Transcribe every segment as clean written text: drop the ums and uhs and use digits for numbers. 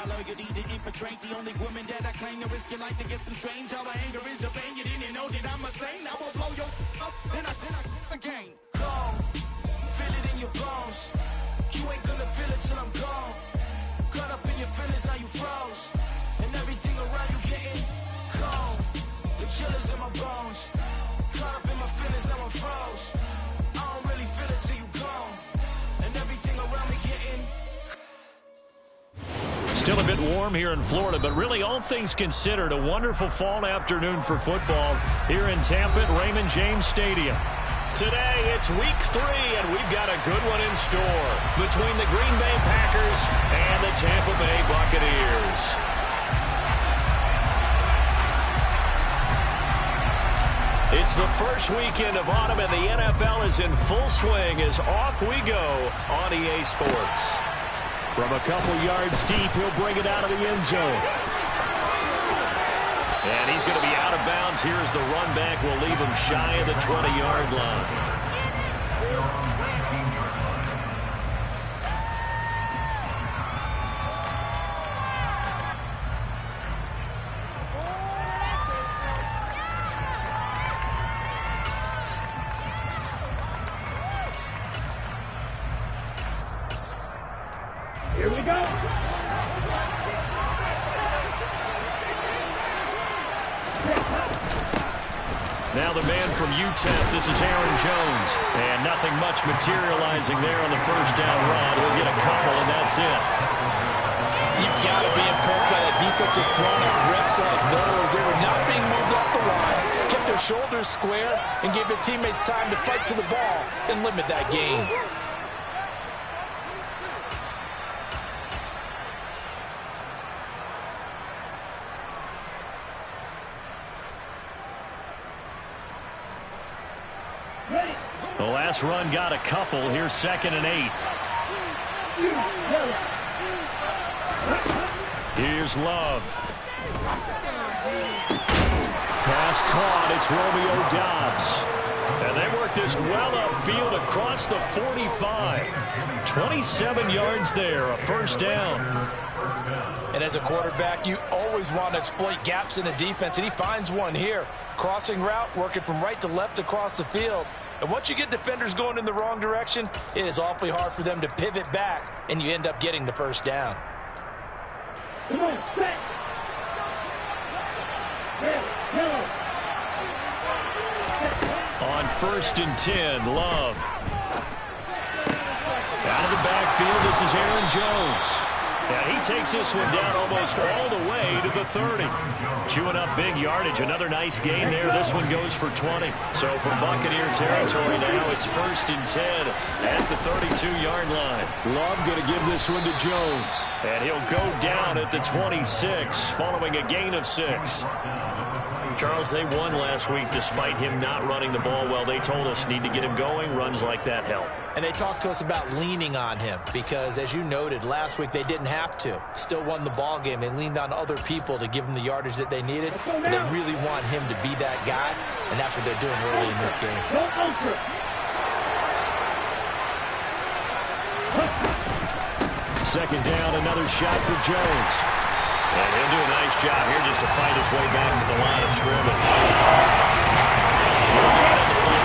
loyalty to infiltrate the only woman that I claim to risk your life to get some strange. All my anger is a pain. You didn't know that I'm a saint. I will blow your up, then I again. Gone, feel it in your bones. You ain't gonna feel it till I'm gone. Caught up in your feelings, now you froze. And everything around you getting cold. The chillers in my bones. Caught up in my feelings, now I'm froze. I don't really feel it till you gone. And everything around me getting. Still a bit warm here in Florida, but really all things considered, a wonderful fall afternoon for football here in Tampa at Raymond James Stadium. Today, it's week 3, and we've got a good one in store between the Green Bay Packers and the Tampa Bay Buccaneers. It's the first weekend of autumn, and the NFL is in full swing as off we go on EA Sports. From a couple yards deep, he'll bring it out of the end zone. And he's going to be out of bounds. Here's the run back. We'll leave him shy of the 20-yard line. Here we go. Now the man from UTEP, this is Aaron Jones. And nothing much materializing there on the first down run. He'll get a couple, and that's it. You've got to be impressed by that defensive front on reps like those. They were not being moved off the line, kept their shoulders square, and gave their teammates time to fight to the ball and limit that gain. The last run got a couple. Here's 2nd and 8. Here's Love. Pass caught. It's Romeo Doubs. And they work this well upfield across the 45. 27 yards there, a first down. And as a quarterback, you always want to exploit gaps in the defense, and he finds one here. Crossing route, working from right to left across the field. And once you get defenders going in the wrong direction, it is awfully hard for them to pivot back, and you end up getting the first down. Come on, set. On 1st and 10, Love. Out of the backfield, this is Aaron Jones. And he takes this one down almost all the way to the 30. Chewing up big yardage. Another nice gain there. This one goes for 20. So from Buccaneer territory now, it's 1st and 10 at the 32-yard line. Love going to give this one to Jones. And he'll go down at the 26 following a gain of 6. Charles, they won last week despite him not running the ball well. They told us need to get him going. Runs like that help. And they talked to us about leaning on him because, as you noted, last week they didn't have to. Still won the ball game. They leaned on other people to give them the yardage that they needed. But they really want him to be that guy, and that's what they're doing early in this game. 2nd down, another shot for Jones. And he'll do a nice job here just to fight his way back to the line of scrimmage.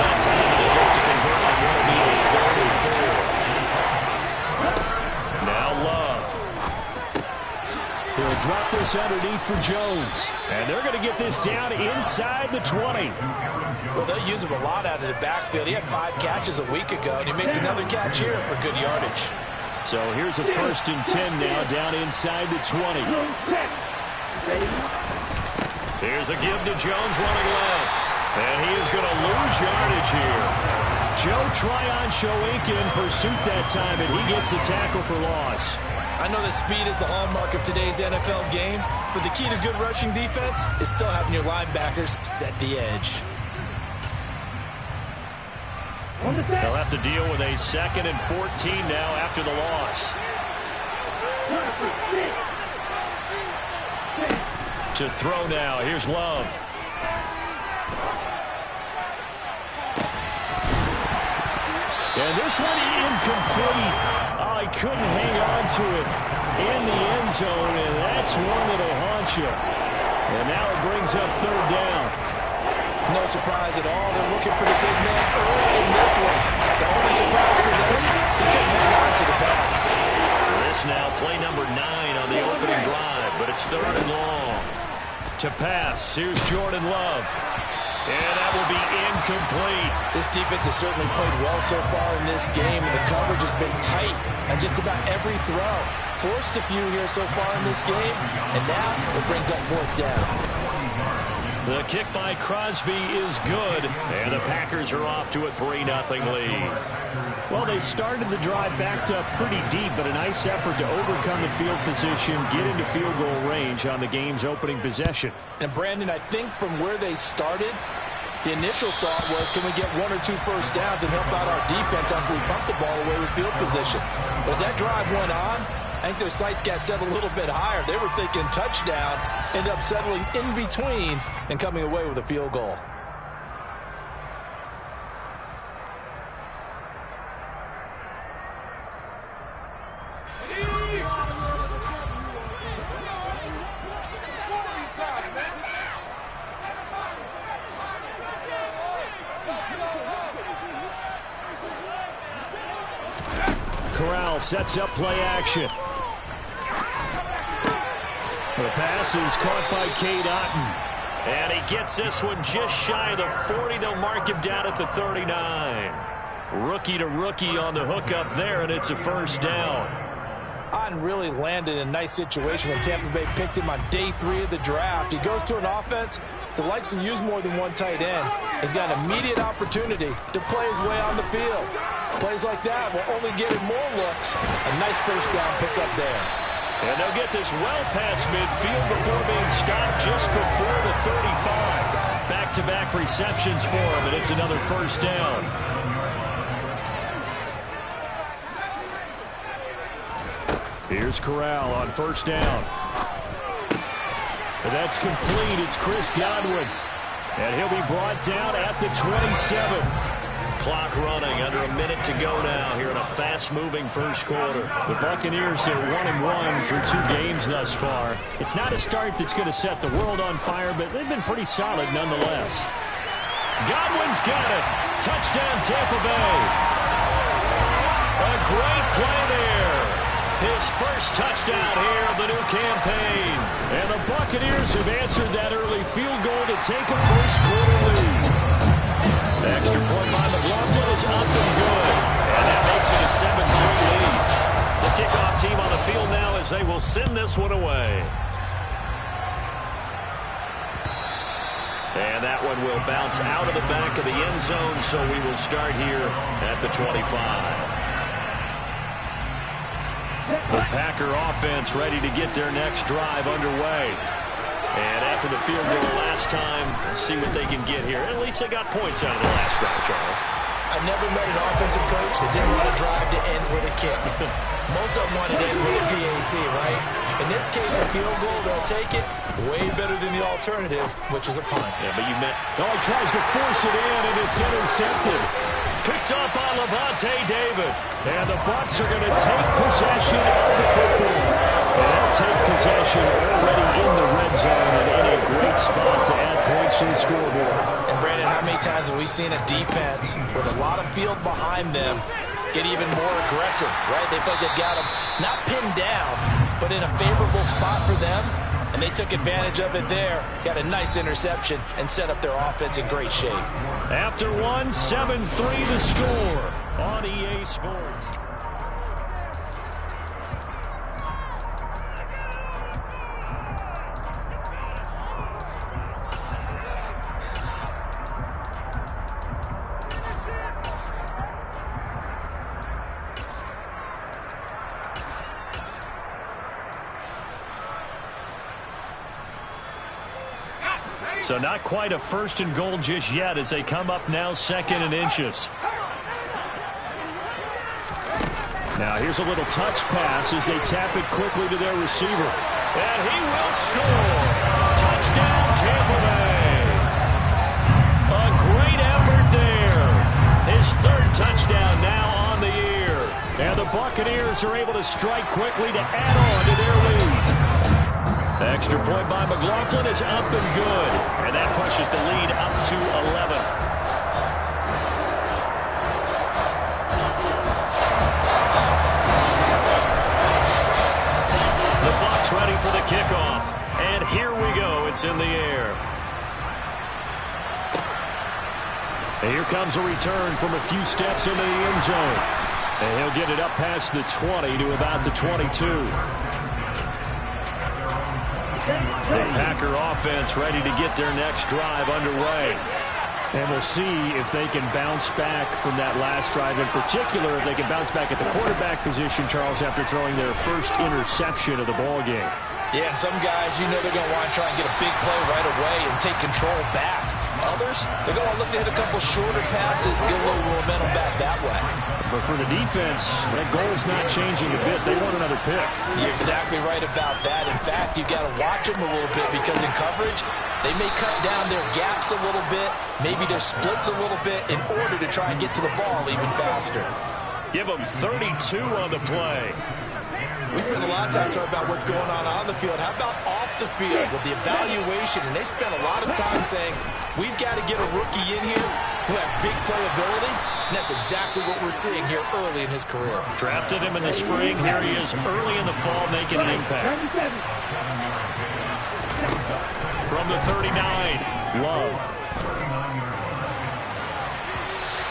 That time, and they're going to convert on what will be a 3rd and 4. Now Love. He'll drop this underneath for Jones. And they're going to get this down inside the 20. Well, they'll use him a lot out of the backfield. He had 5 catches a week ago, and he makes another catch here for good yardage. So here's a 1st and 10 now, down inside the 20. Here's a give to Jones running left. And he is going to lose yardage here. Joe Tryon-Shoyinka in pursuit that time, and he gets the tackle for loss. I know that speed is the hallmark of today's NFL game, but the key to good rushing defense is still having your linebackers set the edge. They'll have to deal with a 2nd and 14 now after the loss. To throw now, here's Love. And this one incomplete. Oh, he couldn't hang on to it in the end zone, and that's one that'll haunt you. And now it brings up third down. No surprise at all. They're looking for the big man early in this one. The only surprise for them, he couldn't hang on to the pass. This now play number 9 on the opening drive, but it's third and long. To pass, here's Jordan Love. And that will be incomplete. This defense has certainly played well so far in this game, and the coverage has been tight on just about every throw. Forced a few here so far in this game, and now it brings up fourth down. The kick by Crosby is good, and the Packers are off to a 3-0 lead. Well, they started the drive backed up pretty deep, but a nice effort to overcome the field position, get into field goal range on the game's opening possession. And, Brandon, I think from where they started, the initial thought was, can we get 1 or 2 first downs and help out our defense after we pump the ball away with field position? But as that drive went on, I think their sights got set a little bit higher. They were thinking touchdown, ended up settling in between and coming away with a field goal. Corral sets up play action. The pass is caught by Cade Otton. And he gets this one just shy of the 40. They'll mark him down at the 39. Rookie to rookie on the hook up there, and it's a first down. Otton really landed in a nice situation when Tampa Bay picked him on day 3 of the draft. He goes to an offense that likes to use more than one tight end. He's got an immediate opportunity to play his way on the field. Plays like that will only get him more looks. A nice first down pickup there. And they'll get this well past midfield before being stopped just before the 35. Back-to-back receptions for him, and it's another first down. Here's Corral on first down. And that's complete. It's Chris Godwin. And he'll be brought down at the 27. Clock running, under a minute to go now here in a fast-moving first quarter. The Buccaneers are 1-1 through 2 games thus far. It's not a start that's going to set the world on fire, but they've been pretty solid nonetheless. Godwin's got it. Touchdown, Tampa Bay. A great play there. His first touchdown here of the new campaign. And the Buccaneers have answered that early field goal to take a first-quarter lead. The extra point by McLaughlin is up and good. And that makes it a 7-3 lead. The kickoff team on the field now as they will send this one away. And that one will bounce out of the back of the end zone, so we will start here at the 25. The Packer offense ready to get their next drive underway. And after the field goal last time, let's see what they can get here. At least they got points out of the last drive, Charles. I never met an offensive coach that didn't want to drive to end with a kick. Most of them wanted to end with a PAT, right? In this case, a field goal, they'll take it. Way better than the alternative, which is a punt. Yeah, but you meant... Oh, he tries to force it in, and it's intercepted. Picked up by Levante David. And the Bucs are going to take possession of the football. And they'll take possession already in the red zone and in a great spot to add points to the scoreboard. And, Brandon, how many times have we seen a defense with a lot of field behind them get even more aggressive, right? They felt they got them not pinned down, but in a favorable spot for them, and they took advantage of it there. Got a nice interception and set up their offense in great shape. After one, 7-3 the score on EA Sports. So not quite a first and goal just yet as they come up now second and inches. Now here's a little touch pass as they tap it quickly to their receiver. And he will score. Touchdown, Tampa Bay. A great effort there. His third touchdown now on the year. And the Buccaneers are able to strike quickly to add on to their lead. Extra point by McLaughlin is up and good. And that pushes the lead up to 11. Ready for the kickoff. And here we go. It's in the air. And here comes a return from a few steps into the end zone. And he'll get it up past the 20 to about the 22. The Packer offense ready to get their next drive underway. And we'll see if they can bounce back from that last drive. In particular, if they can bounce back at the quarterback position, Charles, after throwing their first interception of the ball game. Yeah, and some guys, you know they're going to want to try and get a big play right away and take control back. Others, they're going to look to hit a couple shorter passes, get a little momentum back that way. But for the defense, that goal's not changing a bit. They want another pick. You're exactly right about that. In fact, you've got to watch them a little bit because in coverage, they may cut down their gaps a little bit, maybe their splits a little bit in order to try and get to the ball even faster. Give them 32 on the play. We spend a lot of time talking about what's going on the field. How about off the field with the evaluation? And they spend a lot of time saying, we've got to get a rookie in here who has big playability. And that's exactly what we're seeing here early in his career. Drafted him in the spring. Here he is early in the fall making an impact. From the 39, Love.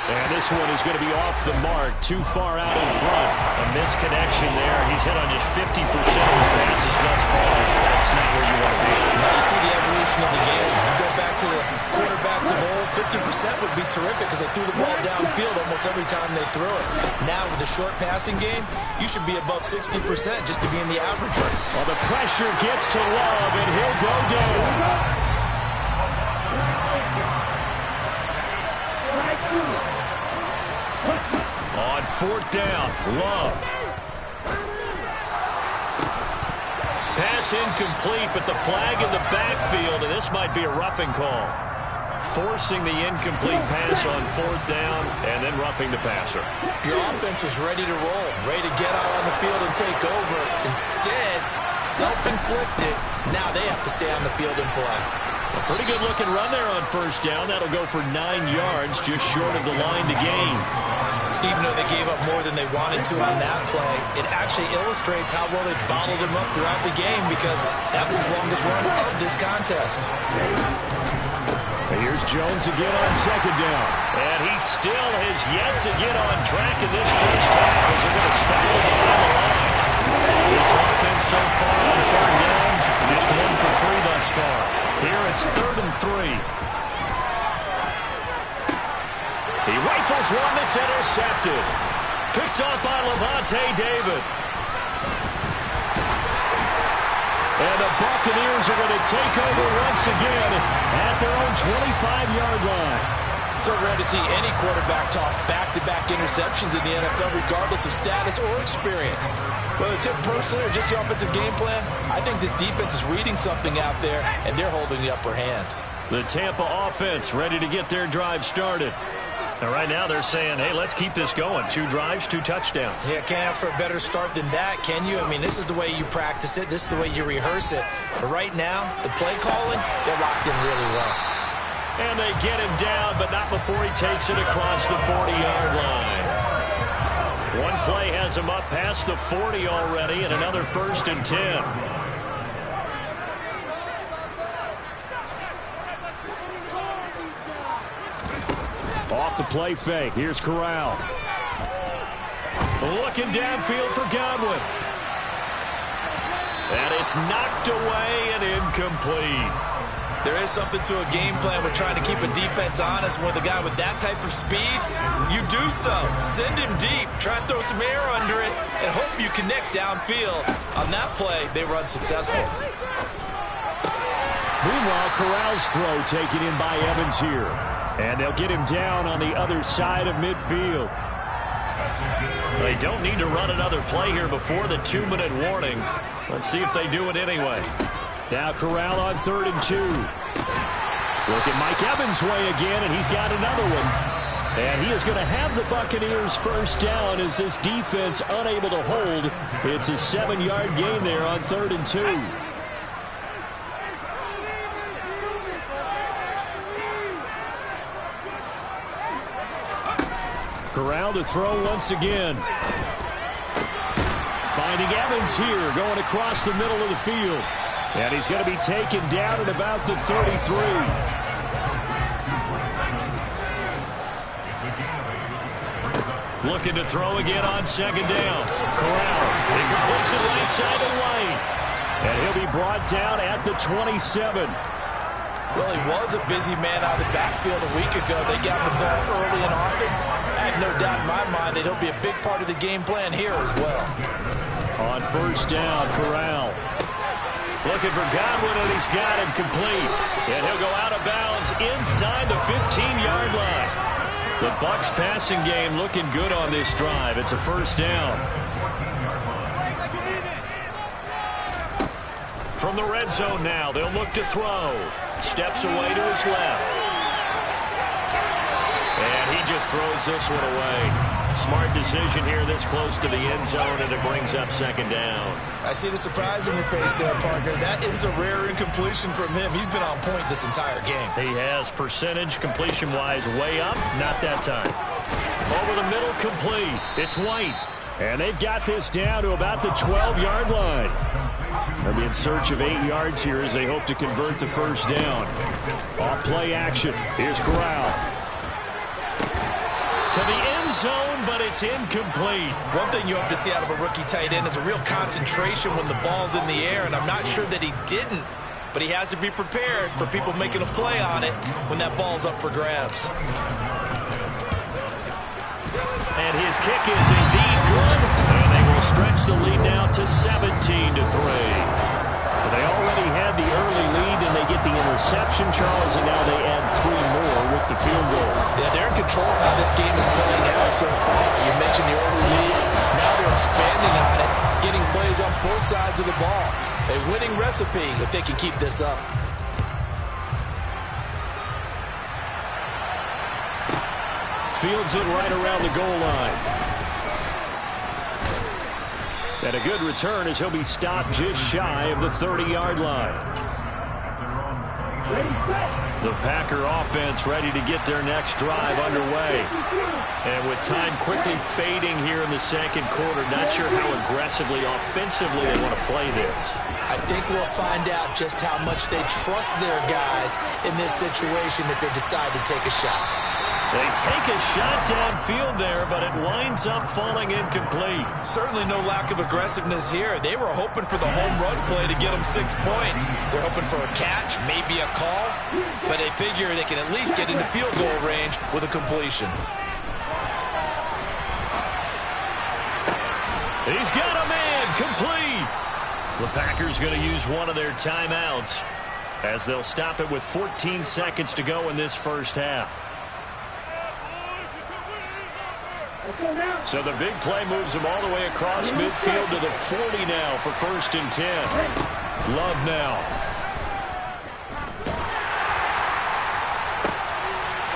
And this one is going to be off the mark, too far out in front. A misconnection there. He's hit on just 50% of his passes thus far. That's not where you want to be. Now you see the evolution of the game. You go back to the quarterbacks of old, 50% would be terrific because they threw the ball downfield almost every time they threw it. Now with the short passing game, you should be above 60% just to be in the average rate. Well, the pressure gets to Love, and he'll go down. On fourth down, Love. Pass incomplete, but the flag in the backfield, and this might be a roughing call. Forcing the incomplete pass on fourth down, and then roughing the passer. Your offense was ready to roll, ready to get out on the field and take over. Instead, self-inflicted, now they have to stay on the field and play. A pretty good-looking run there on first down. That'll go for 9 yards, just short of the line to gain. Even though they gave up more than they wanted to on that play, it actually illustrates how well they bottled them up throughout the game because that was his longest run of this contest. And here's Jones again on second down. And he still has yet to get on track in this first half as they're going to stop him on the line. This offense so far on third down, just 1 for 3 thus far. Here it's 3rd and 3. He rifles one that's intercepted. Picked off by Lavonte David. And the Buccaneers are going to take over once again at their own 25-yard line. So rare to see any quarterback toss back-to-back interceptions in the NFL, regardless of status or experience. Whether it's him personally or just the offensive game plan, I think this defense is reading something out there, and they're holding the upper hand. The Tampa offense ready to get their drive started. And right now they're saying, hey, let's keep this going. 2 drives, 2 touchdowns. Yeah, can't ask for a better start than that, can you? I mean, this is the way you practice it. This is the way you rehearse it. But right now, the play calling, they're locked in really well. And they get him down, but not before he takes it across the 40-yard line. One play has him up past the 40 already, and another 1st and 10. Off the play fake. Here's Corral. Looking downfield for Godwin. And it's knocked away and incomplete. There is something to a game plan with trying to keep a defense honest. With a guy with that type of speed, you do so. Send him deep. Try and throw some air under it and hope you connect downfield. On that play, they were unsuccessful. Meanwhile, Corral's throw taken in by Evans here. And they'll get him down on the other side of midfield. They don't need to run another play here before the 2-minute warning. Let's see if they do it anyway. Now Corral on 3rd and 2. Look at Mike Evans' way again, and he's got another one. And he is going to have the Buccaneers first down as this defense unable to hold. It's a 7-yard gain there on 3rd and 2. Corral to throw once again. Finding Evans here, going across the middle of the field. And he's going to be taken down at about the 33. Looking to throw again on second down. Corral, he completes it right side to White. And he'll be brought down at the 27. Well, he was a busy man out of the backfield a week ago. They got the ball early and often. I have no doubt in my mind that he'll be a big part of the game plan here as well. On first down, Corral. Looking for Godwin, and he's got him complete. And he'll go out of bounds inside the 15-yard line. The Bucs passing game looking good on this drive. It's a first down. From the red zone now, they'll look to throw. Steps away to his left. And he just throws this one away. Smart decision here this close to the end zone, and it brings up second down. I see the surprise in your face there, partner. That is a rare incompletion from him. He's been on point this entire game. He has percentage completion-wise way up. Not that time. Over the middle, complete. It's White. And they've got this down to about the 12-yard line. They'll be in search of 8 yards here as they hope to convert the first down. Off play action. Here's Corral. To the end zone, but it's incomplete. One thing you hope to see out of a rookie tight end is a real concentration when the ball's in the air, and I'm not sure that he didn't, but he has to be prepared for people making a play on it when that ball's up for grabs. And his kick is indeed good, and they will stretch the lead now to 17-3. They already had the early lead, and they get the interception, Charles, and now they add 3 more with the field goal. Yeah, they're in control of how this game is playing out so far. You mentioned the early lead. Now they're expanding on it, getting plays on both sides of the ball. A winning recipe if they can keep this up. Fields it right around the goal line. And a good return as he'll be stopped just shy of the 30-yard line. The Packer offense ready to get their next drive underway. And with time quickly fading here in the second quarter, not sure how aggressively, offensively they want to play this. I think we'll find out just how much they trust their guys in this situation if they decide to take a shot. They take a shot downfield there, but it winds up falling incomplete. Certainly no lack of aggressiveness here. They were hoping for the home run play to get them 6 points. They're hoping for a catch, maybe a call, but they figure they can at least get into field goal range with a completion. He's got a man, complete. The Packers going to use one of their timeouts as they'll stop it with 14 seconds to go in this first half. So the big play moves them all the way across midfield to the 40 now for 1st and 10. Love now.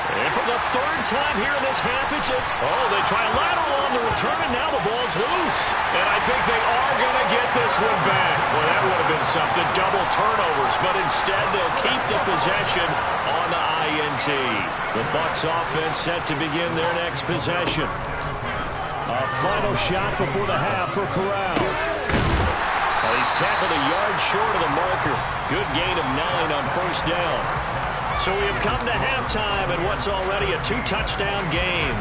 And for the 3rd time here in this half, it's it. Oh, they try a lateral on the return, and now the ball's loose. And I think they are going to get this one back. Well, that would have been something, double turnovers, but instead they'll keep the possession on the INT. The Bucs offense set to begin their next possession. A final shot before the half for Corral. Well, he's tackled a yard short of the marker. Good gain of 9 on first down. So we have come to halftime in what's already a 2-touchdown game.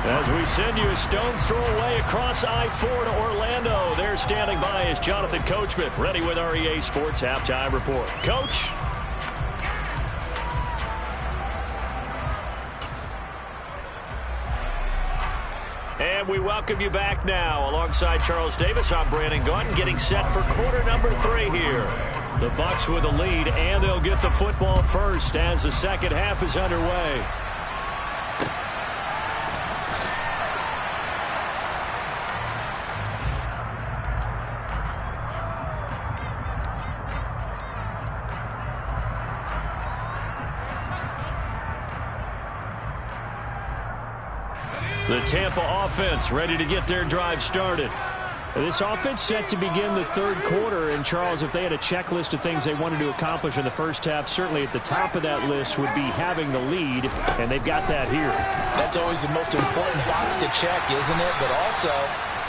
As we send you a stone's throw away across I-4 to Orlando. There standing by is Jonathan Coachman, ready with our EA Sports Halftime Report. Coach. And we welcome you back now. Alongside Charles Davis, I'm Brandon Gaudin, getting set for quarter number 3 here. The Bucs with a lead, and they'll get the football first as the second half is underway. The Tampa offense ready to get their drive started. This offense set to begin the third quarter. And, Charles, if they had a checklist of things they wanted to accomplish in the first half, certainly at the top of that list would be having the lead, and they've got that here. That's always the most important box to check, isn't it? But also,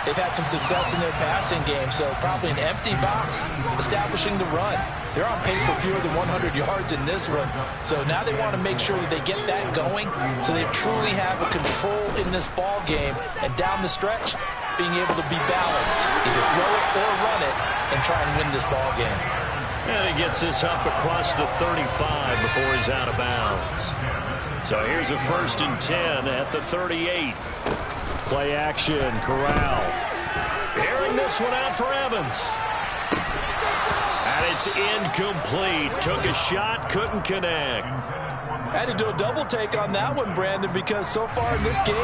they've had some success in their passing game, so probably an empty box establishing the run. They're on pace for fewer than 100 yards in this one. So now they want to make sure that they get that going so they truly have a control in this ball game. And down the stretch, being able to be balanced, either throw it or run it, and try and win this ball game. And he gets this up across the 35 before he's out of bounds. So here's a 1st and 10 at the 38. Play action, Corral. Airing this one out for Evans. And it's incomplete. Took a shot, couldn't connect. Had to do a double take on that one, Brandon, because so far in this game,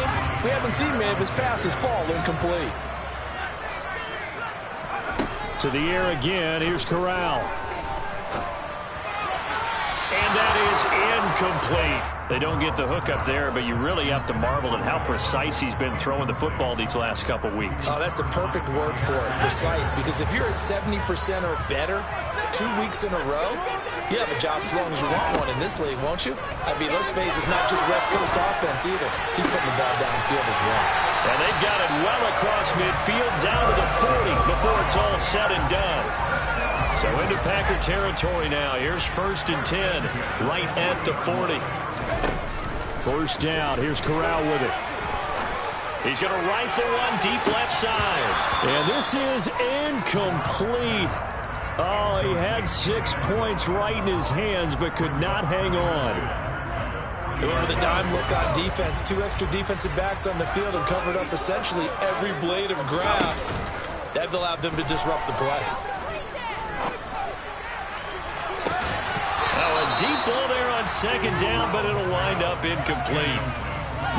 we haven't seen many of his passes fall incomplete. To the air again, here's Corral. And that is incomplete. They don't get the hook up there, but you really have to marvel at how precise he's been throwing the football these last couple weeks. Oh, that's the perfect word for it, precise, because if you're at 70% or better 2 weeks in a row, you have a job as long as you want one in this league, won't you? I mean, let's face it, it's not just West Coast offense either. He's putting the ball downfield as well. And they've got it well across midfield down to the 40 before it's all said and done. So into Packer territory now. Here's 1st and 10, right at the 40. First down. Here's Corral with it. He's going to rifle one deep left side. And this is incomplete. Oh, he had 6 points right in his hands, but could not hang on. They went with a dime look on defense. 2 extra defensive backs on the field and covered up essentially every blade of grass. That allowed them to disrupt the play. Deep ball there on 2nd down, but it'll wind up incomplete.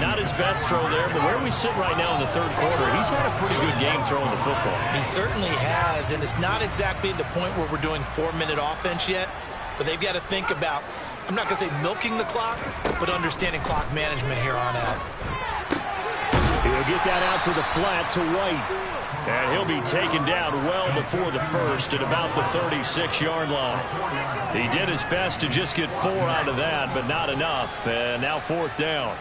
Not his best throw there, but where we sit right now in the third quarter, he's had a pretty good game throwing the football. He certainly has, and it's not exactly at the point where we're doing 4-minute offense yet, but they've got to think about, I'm not going to say milking the clock, but understanding clock management here on out. He'll get that out to the flat to White. And he'll be taken down well before the first at about the 36-yard line. He did his best to just get 4 out of that, but not enough. And now 4th down.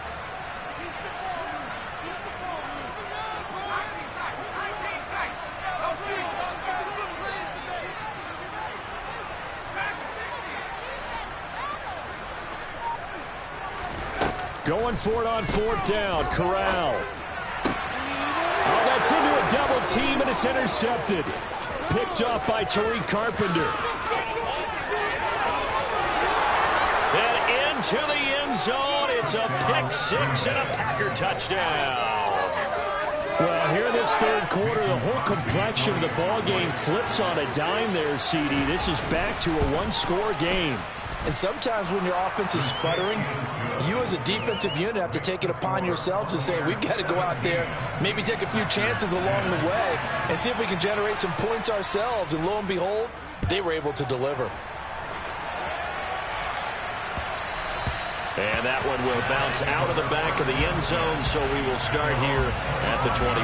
Going for it on 4th down. Corral. Oh, that's into a double team, and it's intercepted. Picked up by Tariq Carpenter. And into the end zone. It's a pick 6 and a Packer touchdown. Well, here in this third quarter, the whole complexion of the ball game flips on a dime there, CD. This is back to a one-score game. And sometimes when your offense is sputtering, you as a defensive unit have to take it upon yourselves to say, we've got to go out there, maybe take a few chances along the way, and see if we can generate some points ourselves. And lo and behold, they were able to deliver. And that one will bounce out of the back of the end zone, so we will start here at the 25.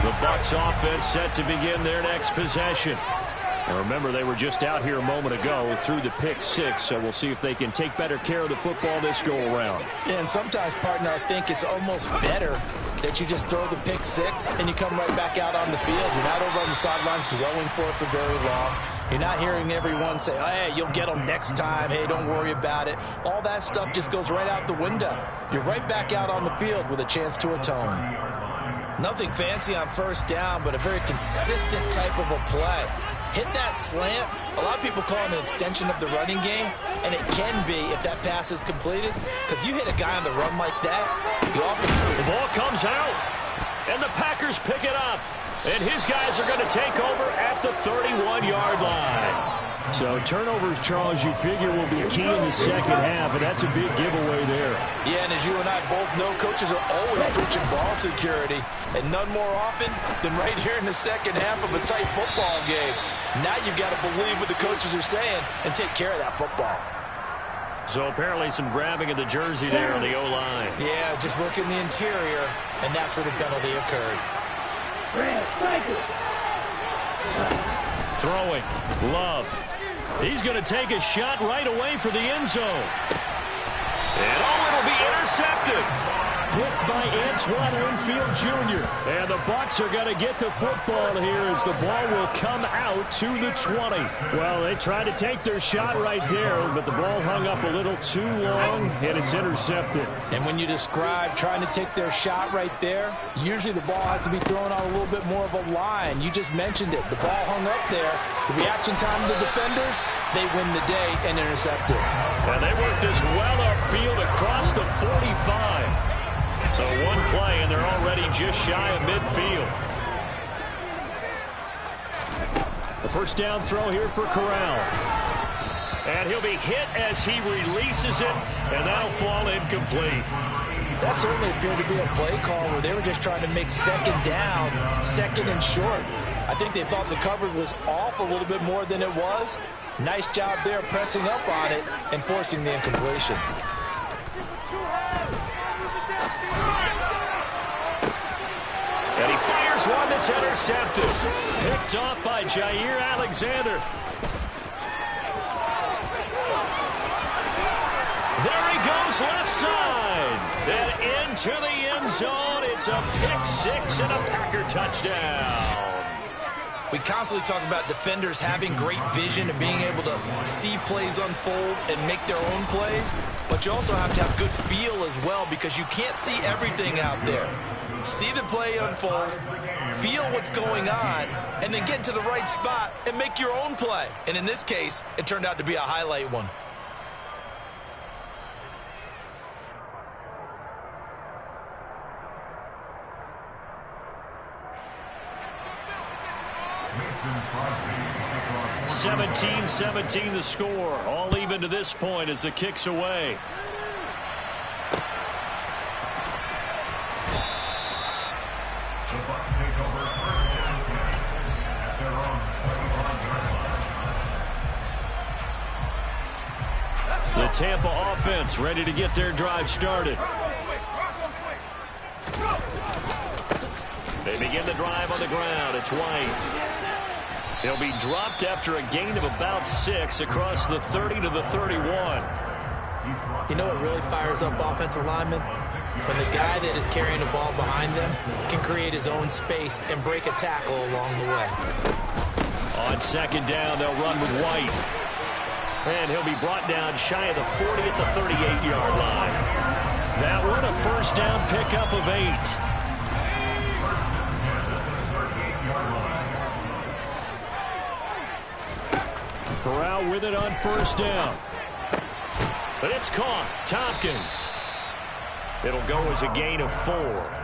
The Bucs offense set to begin their next possession. And remember, they were just out here a moment ago through the pick 6, so we'll see if they can take better care of the football this go-around. Yeah, and sometimes, partner, I think it's almost better that you just throw the pick 6 and you come right back out on the field. You're not over on the sidelines dwelling for it for very long. You're not hearing everyone say, oh, hey, you'll get them next time. Hey, don't worry about it. All that stuff just goes right out the window. You're right back out on the field with a chance to atone. Nothing fancy on 1st down, but a very consistent type of a play. Hit that slant. A lot of people call it an extension of the running game, and it can be if that pass is completed, because you hit a guy on the run like that, the ball comes out, and the Packers pick it up, and his guys are going to take over at the 31-yard line. So turnovers, Charles, you figure will be key in the second half, and that's a big giveaway there. Yeah, and as you and I both know, coaches are always preaching ball security, and none more often than right here in the second half of a tight football game. Now you've got to believe what the coaches are saying and take care of that football. So apparently some grabbing of the jersey there on the O-line. Yeah, just look in the interior, and that's where the penalty occurred. Throwing. Love. He's going to take a shot right away for the end zone. And it'll be intercepted. Picked by Antoine Winfield Jr. And the Bucs are going to get the football here as the ball will come out to the 20. Well, they tried to take their shot right there, but the ball hung up a little too long, and it's intercepted. And when you describe trying to take their shot right there, usually the ball has to be thrown out a little bit more of a line. You just mentioned it. The ball hung up there. The reaction time of the defenders, they win the day and intercept it. And they work this well upfield across the 45. So one play, and they're already just shy of midfield. The first down throw here for Corral. And he'll be hit as he releases it, and that'll fall incomplete. That certainly appeared to be a play call where they were just trying to make second down, second and short. I think they thought the coverage was off a little bit more than it was. Nice job there pressing up on it and forcing the incompletion. And he fires one that's intercepted. Picked off by Jair Alexander. There he goes left side. And into the end zone. It's a pick six and a Packer touchdown. We constantly talk about defenders having great vision and being able to see plays unfold and make their own plays. But you also have to have good feel as well because you can't see everything out there. See the play unfold, feel what's going on, and then get to the right spot and make your own play. And in this case, it turned out to be a highlight one. – 17-17 the score. All even to this point as the kick's away. The Tampa offense ready to get their drive started. They begin the drive on the ground. It's White. He'll be dropped after a gain of about 6 across the 30 to the 31. You know what really fires up offensive linemen? When the guy that is carrying the ball behind them can create his own space and break a tackle along the way. On second down, they'll run with White. And he'll be brought down shy of the 40 at the 38-yard line. That one a first down pickup of 8. Corral with it on first down. But it's caught. Tompkins. It'll go as a gain of 4.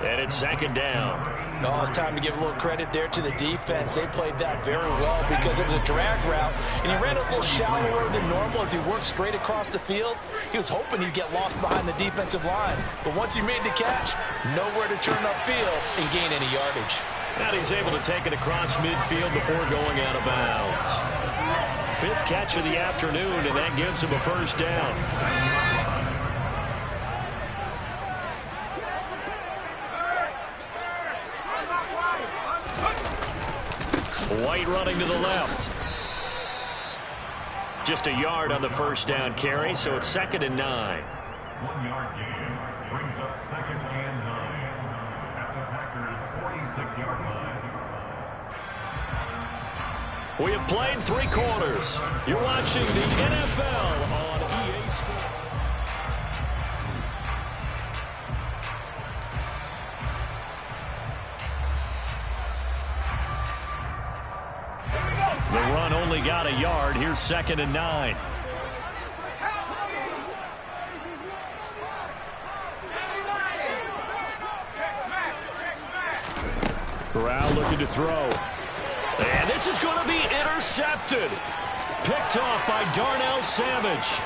And it's second down. Oh, it's time to give a little credit there to the defense. They played that very well because it was a drag route, and he ran a little shallower than normal as he worked straight across the field. He was hoping he'd get lost behind the defensive line. But once he made the catch, nowhere to turn upfield and gain any yardage. And he's able to take it across midfield before going out of bounds. 5th catch of the afternoon, and that gives him a first down. White running to the left. Just a yard on the first down carry, so it's 2nd and 9. 1-yard gain brings up 2nd and 9 at the Packers' 46-yard line. We have played 3 quarters. You're watching the NFL on EA Sports. The run only got a yard. Here's 2nd and 9. Corral looking to throw. And this is going to be intercepted. Picked off by Darnell Savage.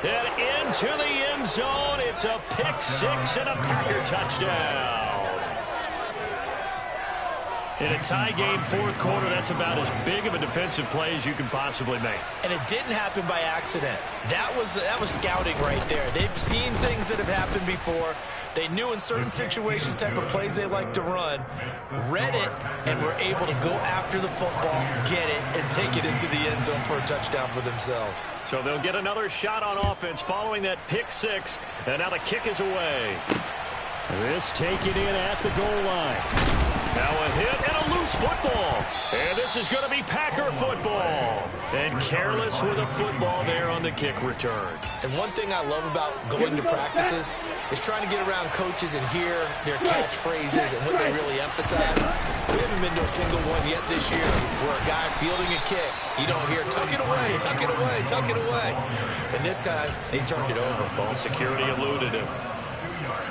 And into the end zone. It's a pick 6 and a Packer touchdown. In a tie game, 4th quarter, that's about as big of a defensive play as you can possibly make. And it didn't happen by accident. That was scouting right there. They've seen things that have happened before. They knew in certain situations, type of plays they like to run, read it, and were able to go after the football, get it, and take it into the end zone for a touchdown for themselves. So they'll get another shot on offense following that pick six, and now the kick is away. This taken in at the goal line. Now a hit and a loose football. And this is going to be Packer football. And careless with a football there on the kick return. And one thing I love about going to practices is trying to get around coaches and hear their catchphrases and what they really emphasize. We haven't been to a single one yet this year where a guy fielding a kick, you don't hear, tuck it away, tuck it away, tuck it away. And this time, they turned it over. Ball security eluded him.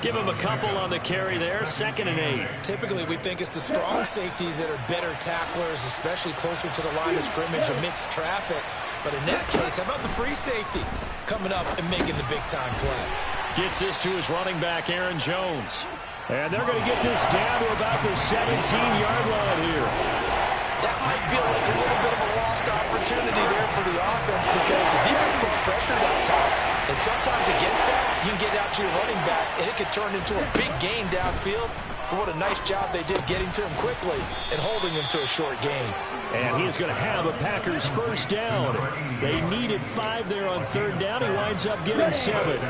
Give him a couple on the carry there, 2nd and 8. Typically, we think it's the strong safeties that are better tacklers, especially closer to the line of scrimmage amidst traffic. But in this case, how about the free safety coming up and making the big-time play? Gets this to his running back, Aaron Jones. And they're going to get this down to about the 17-yard line here. That might feel like a little bit of a lost opportunity there for the offense because the defense brought pressure out top. And sometimes against that, you can get out to your running back, and it could turn into a big gain downfield. But what a nice job they did getting to him quickly and holding him to a short gain. And he's going to have a Packers first down. They needed 5 there on 3rd down. He winds up getting 7.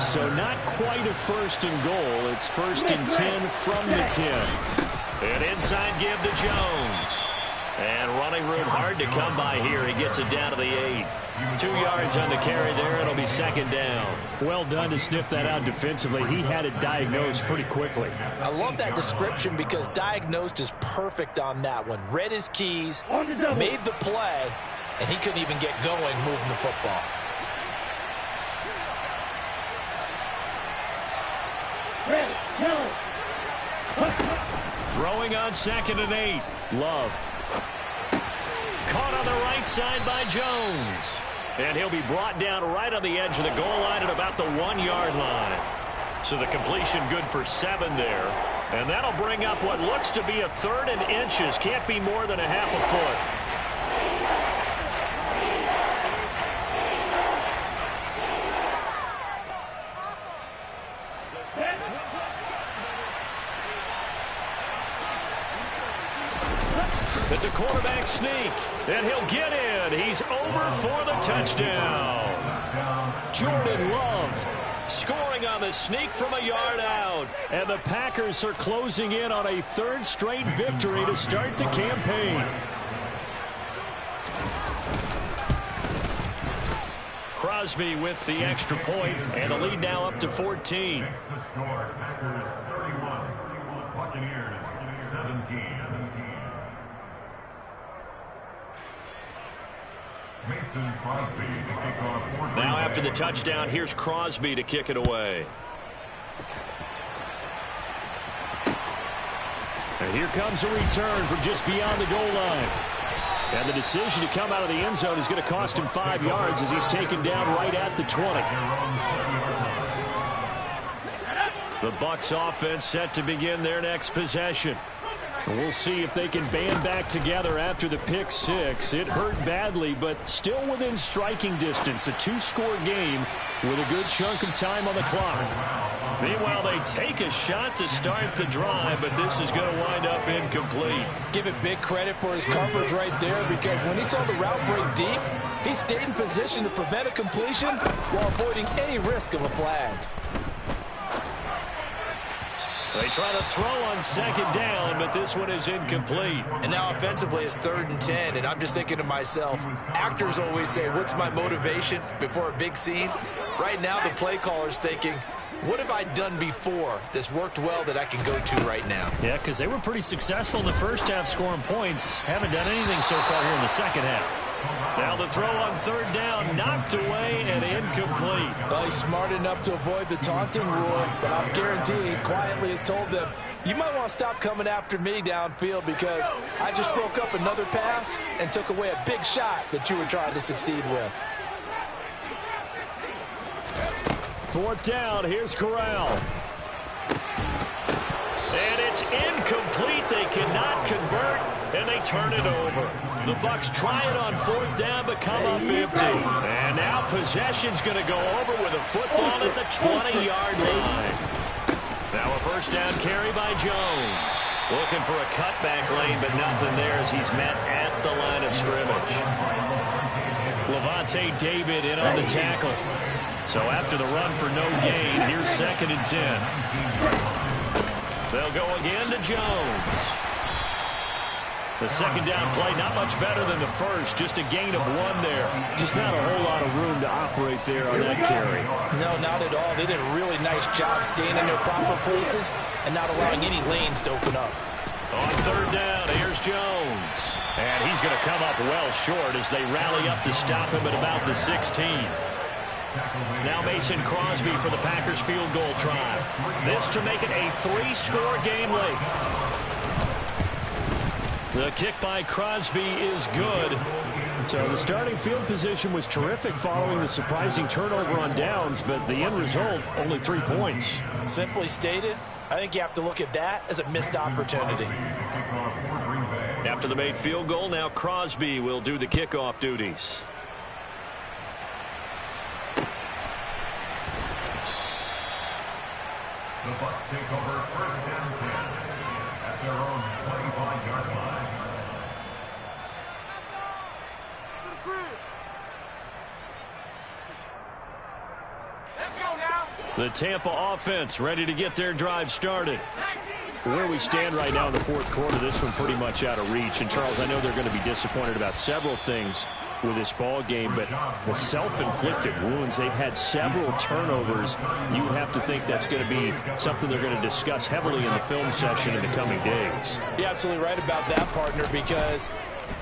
So not quite a 1st and goal. It's 1st and 10 from the 10. An inside give to Jones. And running room hard to come by here. He gets it down to the 8. 2 yards on the carry there. It'll be 2nd down. Well done to sniff that out defensively. He had it diagnosed pretty quickly. I love that description because diagnosed is perfect on that one. Read his keys, made the play, and he couldn't even get going moving the football. Throwing on 2nd and 8. Love. Caught on the right side by Jones. And he'll be brought down right on the edge of the goal line at about the 1-yard line. So the completion good for 7 there. And that'll bring up what looks to be a 3rd and inches. Can't be more than a half a foot. It's a quarterback sneak, and he'll get in. He's over for the touchdown. Jordan Love scoring on the sneak from a yard out. And the Packers are closing in on a 3rd straight victory to start the campaign. Crosby with the extra point, and the lead now up to 14. Next to score, Packers 31, Buccaneers 17. Mason Crosby to kick off. Now after the touchdown, here's Crosby to kick it away. And here comes a return from just beyond the goal line. And the decision to come out of the end zone is going to cost him 5 yards as he's taken down right at the 20. The Bucs offense set to begin their next possession. We'll see if they can band back together after the pick six. It hurt badly, but still within striking distance. A 2-score game with a good chunk of time on the clock. Meanwhile, they take a shot to start the drive, but this is going to wind up incomplete. Give it big credit for his coverage right there because when he saw the route break deep, he stayed in position to prevent a completion while avoiding any risk of a flag. They try to throw on 2nd down, but this one is incomplete. And now offensively it's 3rd and 10, and I'm just thinking to myself, actors always say, what's my motivation before a big scene? Right now the play caller's thinking, what have I done before that's worked well that I can go to right now? Yeah, because they were pretty successful in the first half scoring points. Haven't done anything so far here in the second half. Now the throw on 3rd down, knocked away and incomplete. Well, he's smart enough to avoid the taunting rule, but I'm guaranteeing he quietly has told them, you might want to stop coming after me downfield because I just broke up another pass and took away a big shot that you were trying to succeed with. 4th down, here's Corral. And it's incomplete. They cannot convert, and they turn it over. The Bucs try it on 4th down, but come up empty. And now possession's going to go over with a football at the 20-yard line. Now a first down carry by Jones. Looking for a cutback lane, but nothing there as he's met at the line of scrimmage. Lavonte David in on the tackle. So after the run for no gain, here's 2nd and 10. They'll go again to Jones. The second down play, not much better than the first, just a gain of 1 there. Just not a whole lot of room to operate there on that carry. No, not at all. They did a really nice job staying in their proper places and not allowing any lanes to open up. On 3rd down, here's Jones. And he's going to come up well short as they rally up to stop him at about the 16. Now Mason Crosby for the Packers field goal try. This to make it a 3-score game late. The kick by Crosby is good. So the starting field position was terrific following the surprising turnover on downs, but the end result, only 3 points. Simply stated, I think you have to look at that as a missed opportunity. After the made field goal, now Crosby will do the kickoff duties. The Bucs take over 1st and 10 at their own 25-yard line. The Tampa offense ready to get their drive started. Where we stand right now in the 4th quarter, this one pretty much out of reach. And, Charles, I know they're going to be disappointed about several things with this ball game, but the self-inflicted wounds, they've had several turnovers. You would have to think that's going to be something they're going to discuss heavily in the film session in the coming days. You're absolutely right about that, partner, because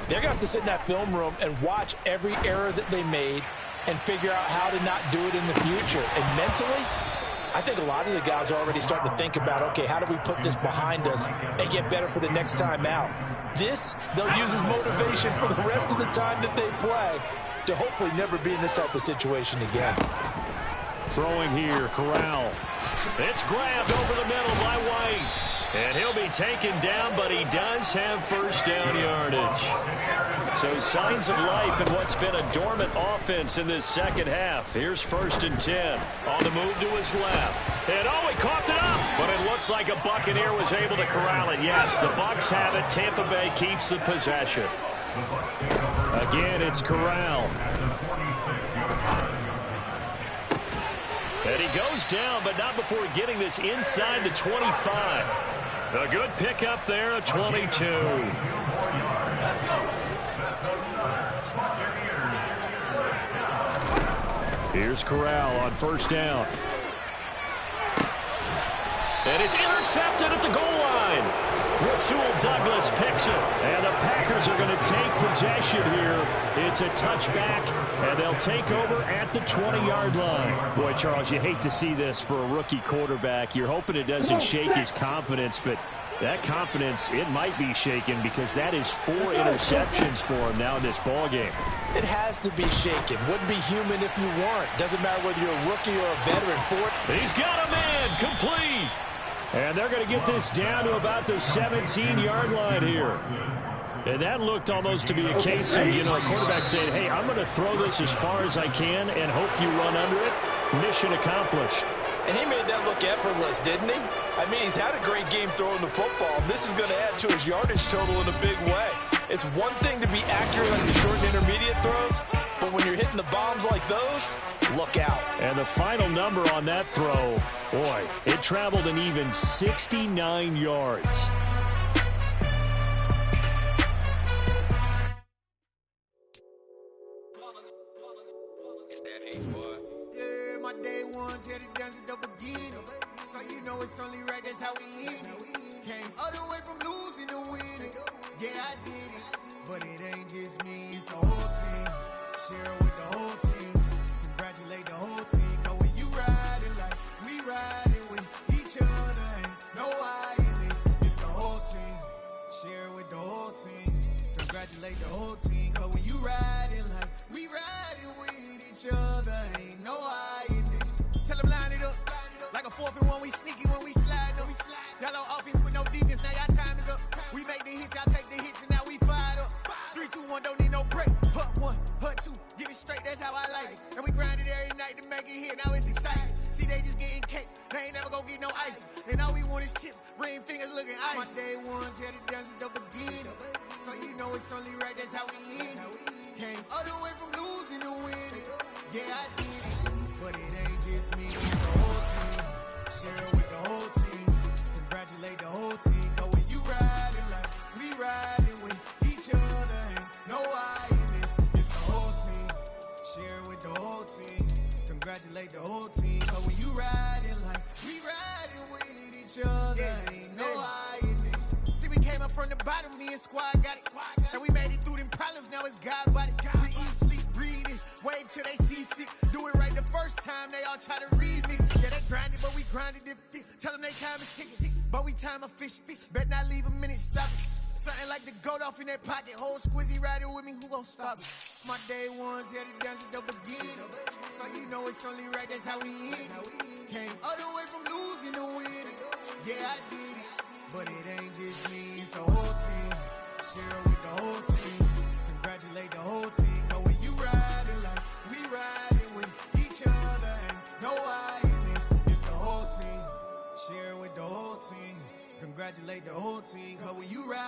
they're going to have to sit in that film room and watch every error that they made and figure out how to not do it in the future. And mentally, I think a lot of the guys are already starting to think about, okay, how do we put this behind us and get better for the next time out? This, they'll use as motivation for the rest of the time that they play to hopefully never be in this type of situation again. Throwing here, Corral. It's grabbed over the middle by White. And he'll be taken down, but he does have first down yardage. So signs of life in what's been a dormant offense in this second half. Here's 1st and 10. On the move to his left. And oh, he coughed it up. But it looks like a Buccaneer was able to corral it. Yes, the Bucs have it. Tampa Bay keeps the possession. Again, it's Corral. And he goes down, but not before getting this inside the 25. A good pickup there at 22. Here's Corral on 1st down. And it's intercepted at the goal line. Rasul Douglas picks it. And the Packers are going to take possession here. It's a touchback, and they'll take over at the 20-yard line. Boy, Charles, you hate to see this for a rookie quarterback. You're hoping it doesn't shake his confidence, but that confidence, it might be shaken because that is 4 interceptions for him now in this ballgame. It has to be shaken. Wouldn't be human if you weren't. Doesn't matter whether you're a rookie or a veteran. He's got a man complete. And they're going to get this down to about the 17-yard line here. And that looked almost to be a case of, a quarterback saying, hey, I'm going to throw this as far as I can and hope you run under it. Mission accomplished. And he made that look effortless, didn't he? I mean, he's had a great game throwing the football. This is going to add to his yardage total in a big way. It's one thing to be accurate on the short and intermediate throws, but when you're hitting the bombs like those, look out. And the final number on that throw, boy, it traveled an even 69 yards. Yeah, my day ones here to dance at the beginning. So you know it's only right, that's how we end it. Came all the way from losing to winning. Yeah, I did it. But it ain't just me, it's the whole team. Share with the whole team. Congratulate the whole team. Cause when you riding like we riding with each other, ain't no I in this. It's the whole team. Share with the whole team. Congratulate the whole team. Cause when you riding like we riding with each other, ain't no I in this. Tell them line it up. Like a 4th and 1, we sneaky when we slide up. Y'all on offense with no defense, now y'all time is up. We make the hits, y'all take the hits, and now we fired up. 3, 2, 1, don't need no break. Hut 1, hut 2, get it straight, that's how I like it. And we grind it every night to make it hit, now it's exciting. See, they just getting cake. They ain't never gonna get no ice. And all we want is chips. Ring fingers looking ice. My day ones had to dance at the beginning. So you know it's only right, that's how we end it. Came all the way from losing to winning. Yeah, I did it. But it ain't just me, it's the whole team. Share it with the whole team. Congratulate the whole team. Cause when you riding like we riding with each other, ain't no I in this. It's the whole team. Share it with the whole team. Congratulate the whole team. Cause when you riding like we riding with each other, ain't no I in this. See, we came up from the bottom, me and squad got it. And we made it through them problems, now it's God body. We eat, sleep, breathe this. Wave till they see sick. Do it right the first time, they all try to remix. Yeah, they grinded, but we grinded if tell them they time is ticking. But we time a fish. Bet not leave a minute, stop it. Something like the goat off in that pocket. Whole squizzy riding with me, who gon' stop it? My day ones had to dance at the beginning. So you know it's only right, that's how we end it. Came all the way from losing to winning. Yeah, I did it. But it ain't just me, it's the whole team. Share it with the whole team. Congratulate the whole team. Cause when you riding like we riding with each other, ain't no I in this. It's the whole team. Share it with the whole team. Congratulate the whole team. Cause when you ride